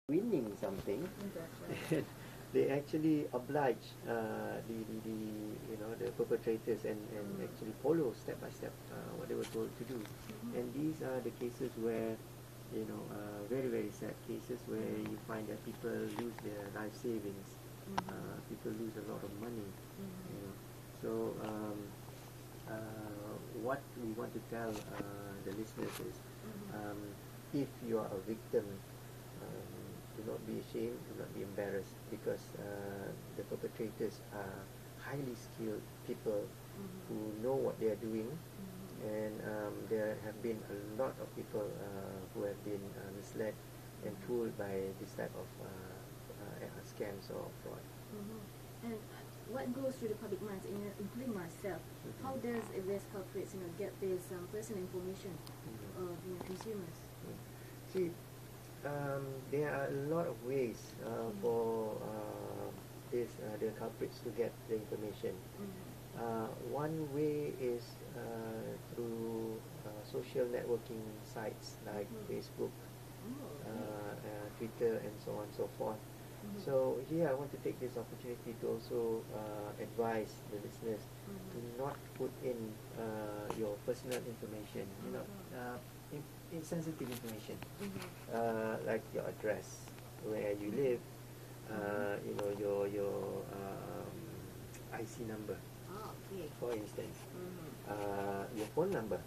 winning something, That's right. they actually oblige the the perpetrators and actually follow step by step what they were told to do. And these are the cases where very very sad cases where you find that people lose their life savings, people lose a lot of money. You know, so what we want to tell the listeners is, if you are a victim, do not be ashamed, do not be embarrassed, because the perpetrators are highly skilled people who know what they are doing, and there have been a lot of people who have been misled and fooled by this type of scams or fraud. And what goes through the public minds, including myself, how does this culprits, get this personal information of consumers? See, there are a lot of ways for the culprits to get the information. One way is through social networking sites like Facebook, Twitter, and so on and so forth. So here I want to take this opportunity to also advise the listeners to not put in your personal information, insensitive information, like your address, where you live, your IC number, Okay. for instance, your phone number,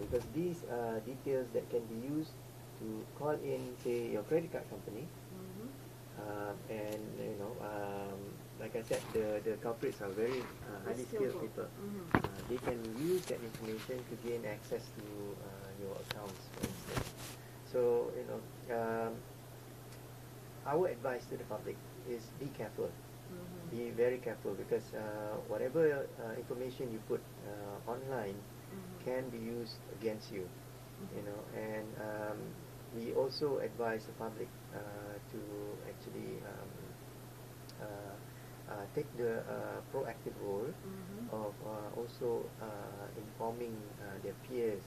because these are details that can be used to call in, say, your credit card company, and like I said, the culprits are very highly skilled people. They can use that information to gain access to your accounts, for instance. So our advice to the public is be careful. Be very careful, because whatever information you put online can be used against you. And we also advise the public to actually take the proactive role of also informing their peers,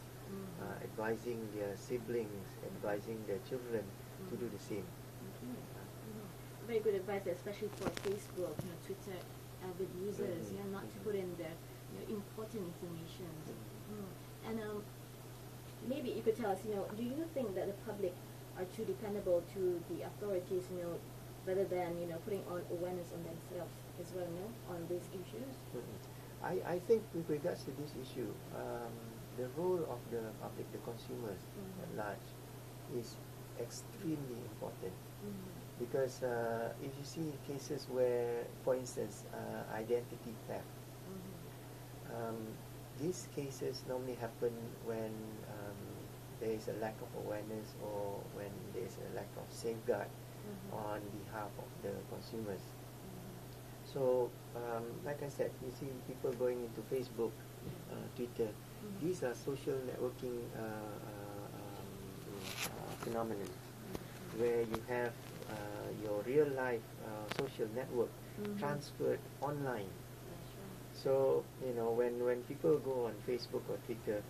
advising their siblings, advising their children to do the same. Very good advice, especially for Facebook, Twitter, with users, not to put in their important information. And maybe you could tell us, do you think that the public are too dependable to the authorities, rather than putting on awareness on themselves as well, on these issues? I think with regards to this issue, the role of the public, the consumers at large, is extremely important. Because if you see cases where, for instance, identity theft, these cases normally happen when there is a lack of awareness, or when there is a lack of safeguard on behalf of the consumers. So, like I said, you see people going into Facebook, Twitter. These are social networking phenomenon, where you have your real life social network transferred online. So when people go on Facebook or Twitter,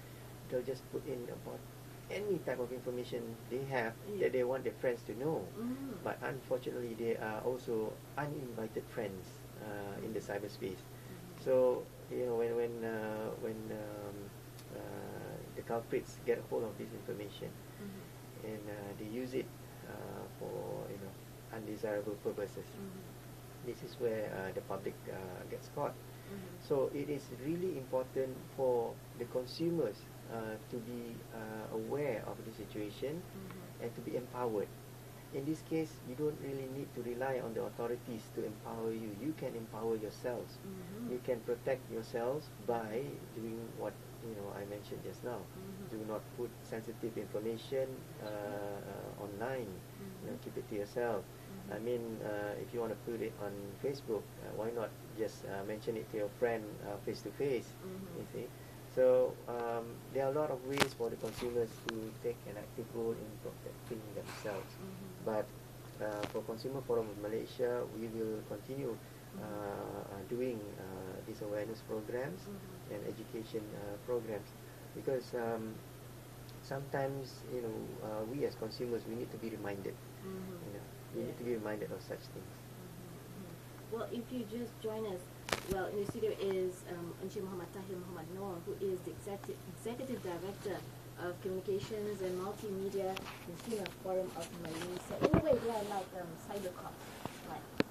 they'll just put in about any type of information they have that they want their friends to know. But unfortunately, there are also uninvited friends in the cyberspace. So when the culprits get hold of this information, and they use it for undesirable purposes, this is where the public gets caught. So it is really important for the consumers to be aware of the situation and to be empowered. In this case, you don't really need to rely on the authorities to empower you. You can empower yourselves. You can protect yourselves by doing what I mentioned just now. Do not put sensitive information online. Keep it to yourself. I mean, if you want to put it on Facebook, why not just mention it to your friend face to face? You see. So there are a lot of ways for the consumers to take an active role in protecting themselves. But for Consumer Forum of Malaysia, we will continue doing these awareness programs and education programs, because sometimes we as consumers, we need to be reminded. We need to be reminded of such things. Well, if you just join us, well, in the studio is Encik Muhammad Tahir Muhammad Noor, who is the Executive Director of Communications and Multimedia in Senior Forum of Malaysia. In a way, they are like cyber cops, right?